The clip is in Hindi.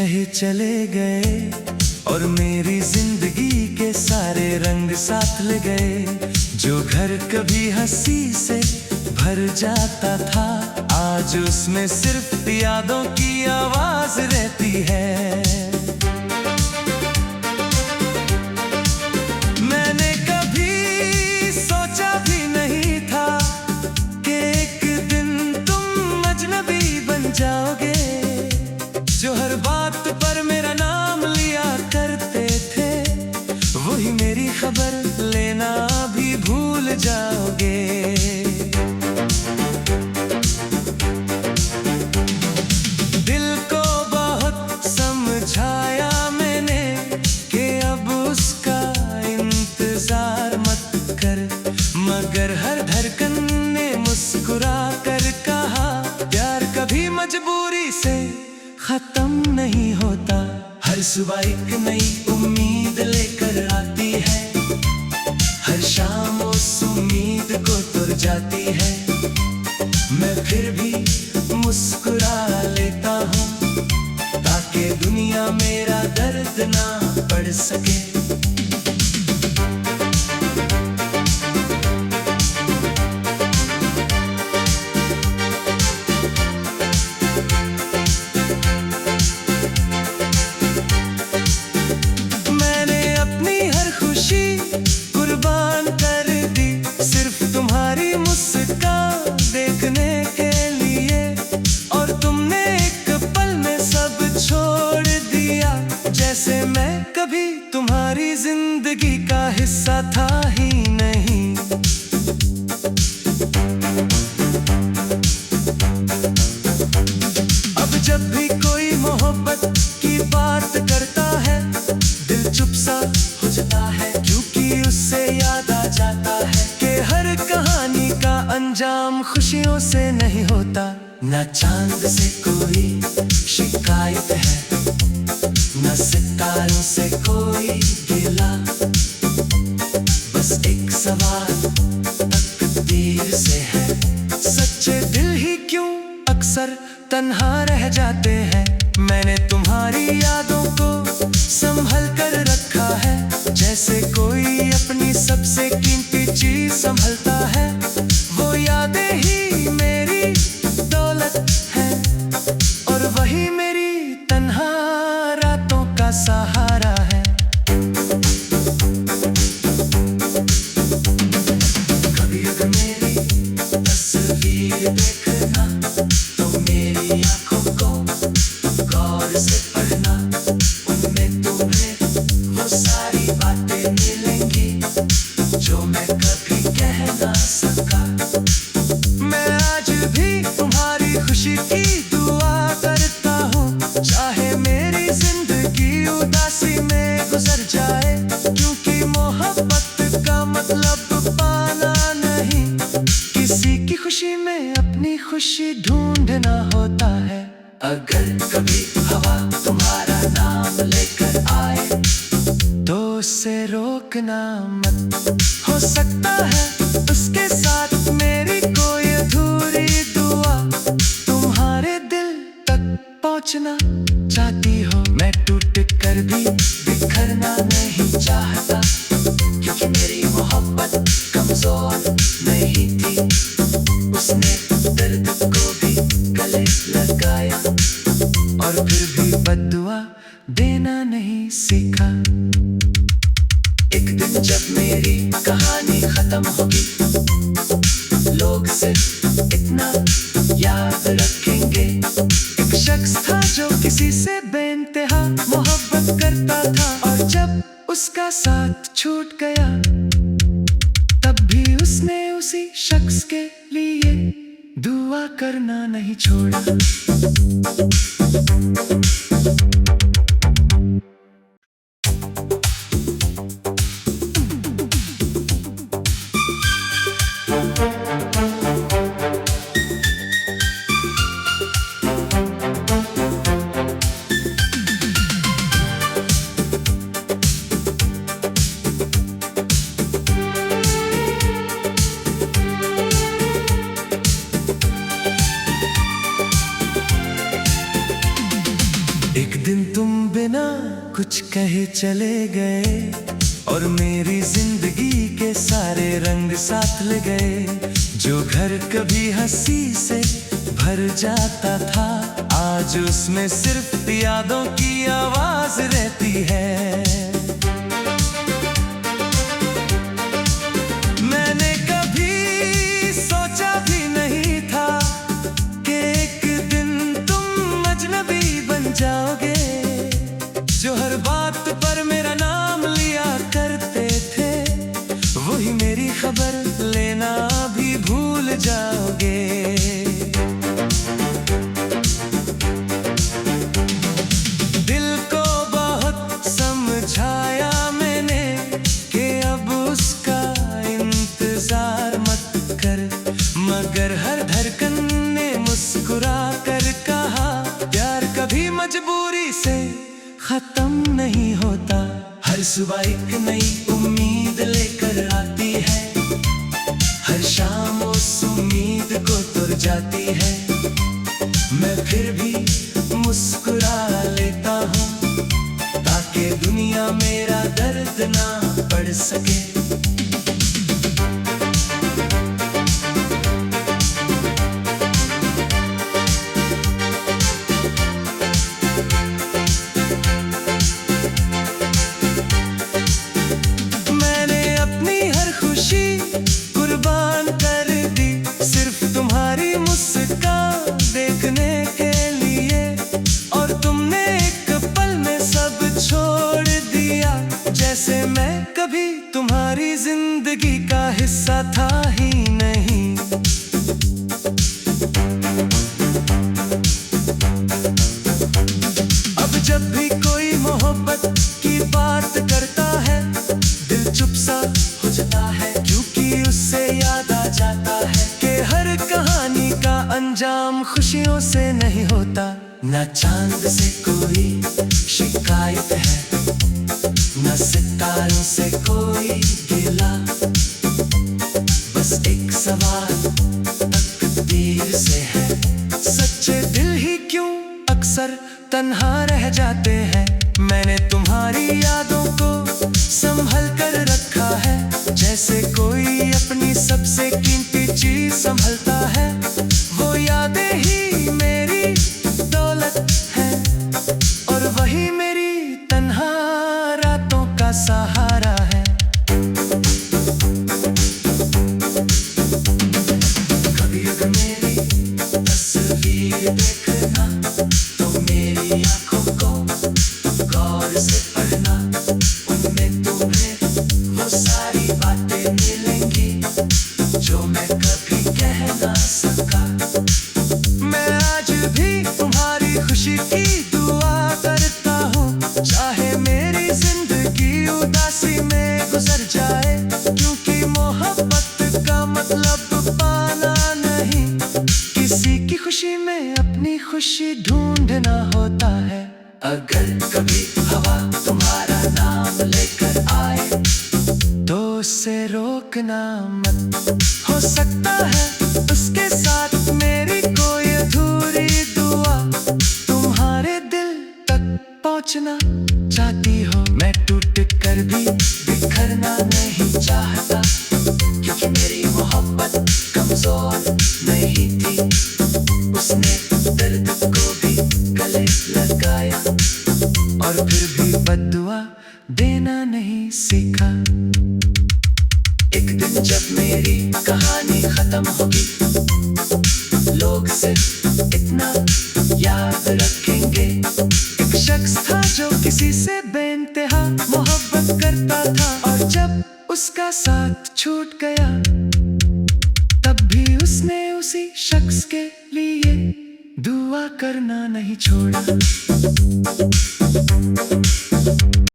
शह चले गए और मेरी जिंदगी के सारे रंग साथ ले गए। जो घर कभी हंसी से भर जाता था, आज उसमें सिर्फ यादों की आवाज रहती है। मैंने कभी सोचा भी नहीं था कि एक दिन तुम अजनबी बन जाओगे। जो हर बात पर मेरा नाम लिया करते थे, वही मेरी खबर लेना भी भूल जाओगे। दिल को बहुत समझाया मैंने कि अब उसका इंतजार मत कर, मगर हर धड़कन ने मुस्कुरा कर कहा, प्यार कभी मजबूरी से खत्म नहीं होता। हर सुबह एक नई उम्मीद लेकर आती है, हर शाम उस उम्मीद को तुर जाती है। मैं फिर भी मुस्कुरा लेता हूँ ताकि दुनिया मेरा दर्द ना पढ़ सके। जैसे मैं कभी तुम्हारी जिंदगी का हिस्सा था ही नहीं। अब जब भी कोई मोहब्बत की बात करता है, दिल चुप सा हो जाता है, क्योंकि उससे याद आ जाता है कि हर कहानी का अंजाम खुशियों से नहीं होता। ना चांद से कोई शिकायत है, न सितारों से कोई गिला, बस एक सवाल तकदीर से है, सच्चे दिल ही क्यों अक्सर तन्हा रह जाते हैं। मैंने तुम्हारी यादों को संभल कर रखा है, जैसे कोई अपनी सबसे कीमती चीज संभलता है। वो यादें ही मेरी दौलत है और वही मेरी तन्हा सहारा है। कभी अगर मेरी तस्वीर देखना, तो मेरी आंखों को गौर से पढ़ना, उनमें तुम्हें वो सारी बातें मिलेंगी जो मैं कभी कह ना सका। मैं आज भी तुम्हारी खुशी की दुआ करता हूँ, चाहे मेरी जिंदगी उदासी में गुजर जाए, क्योंकि मोहब्बत का मतलब पाना नहीं, किसी की खुशी में अपनी खुशी ढूंढना होता है। अगर कभी हवा तुम्हारा नाम लेकर आए, तो उससे रोकना मत, हो सकता है उसके साथ मेरी कोई अधूरी दुआ तुम्हारे दिल तक पहुंचना चाहती हो। मैं टूट कर भी बिखरना नहीं चाहता, क्योंकि मेरी मोहब्बत कमजोर नहीं थी, उसने दर्द को भी गले लगाया और फिर भी बद्दुआ देना नहीं सीखा। एक दिन जब मेरी कहानी खत्म होगी, लोग सिर्फ इतना याद रखेंगे, एक शख्स था जो किसी से बेइंतहा मोहब्बत करता था, और जब उसका साथ छूट गया, तब भी उसने उसी शख्स के लिए दुआ करना नहीं छोड़ा। एक दिन तुम बिना कुछ कहे चले गए और मेरी जिंदगी के सारे रंग साथ ले गए। जो घर कभी हंसी से भर जाता था, आज उसमें सिर्फ यादों की आवाज रहती है। मैंने कभी सोचा भी नहीं था कि एक दिन तुम अजनबी बन जाओगे। जो हर बात पर मेरा नाम लिया करते थे, वही मेरी खबर लेना भी भूल जाओगे। दिल को बहुत समझाया मैंने कि अब उसका इंतजार मत कर, मगर हर धड़कन ने मुस्कुरा कर कहा, प्यार कभी मजबूरी से खत्म नहीं होता। हर सुबह एक नई उम्मीद लेकर आती है, हर शाम उस उम्मीद को तुर जाती है। मैं फिर भी मुस्कुरा लेता हूँ ताकि दुनिया मेरा दर्द ना पढ़ सके। जैसे मैं कभी तुम्हारी जिंदगी का हिस्सा था ही नहीं। अब जब भी कोई मोहब्बत की बात करता है, दिल चुप सा हो जाता है, क्योंकि उससे याद आ जाता है कि हर कहानी का अंजाम खुशियों से नहीं होता। ना चांद से कोई शिकायत है, न सितारों से कोई गिला, बस एक सवाल तकदीर से है, सच्चे दिल ही क्यों अक्सर तन्हा रह जाते हैं। मैंने तुम्हारी यादों को संभल कर रखा है, जैसे कोई अपनी सबसे कीमती चीज संभलता है। वो यादें ही मेरी दौलत है और वही मेरी तन्हा सहारा है। कभी अगर मेरी तस्वीर देखना तो मेरी आंखों को गौर से पढ़ना, उनमें तुम्हें वो सारी बातें मिलेंगी जो मैं कभी कह ना सका। मैं आज भी तुम्हारी खुशी की दुआ करता हूँ, चाहे मेरी जिंदगी उदासी में गुजर जाए, क्योंकि मोहब्बत का मतलब पाना नहीं, किसी की खुशी में अपनी खुशी ढूंढना होता है। अगर कभी हवा तुम्हारा नाम लेकर आए तो उसे रोकना मत, हो सकता है उसके साथ मेरी कोई अधूरी दुआ तुम्हारे दिल तक पहुंचना चाहती हो। मैं टूट कर भी बिखरना नहीं चाहता, क्योंकि मेरी मोहब्बत कमजोर नहीं थी, उसने दर्द को भी गले लगाया और फिर भी बद्दुआ देना नहीं सीखा। एक दिन जब मेरी कहानी खत्म होगी, लोग सिर्फ इतना याद रखेंगे, एक शख्स था जो किसी से बेइंतहा मोहब्बत करता था, और जब उसका साथ छूट गया तब भी उसने उसी शख्स के लिए दुआ करना नहीं छोड़ा।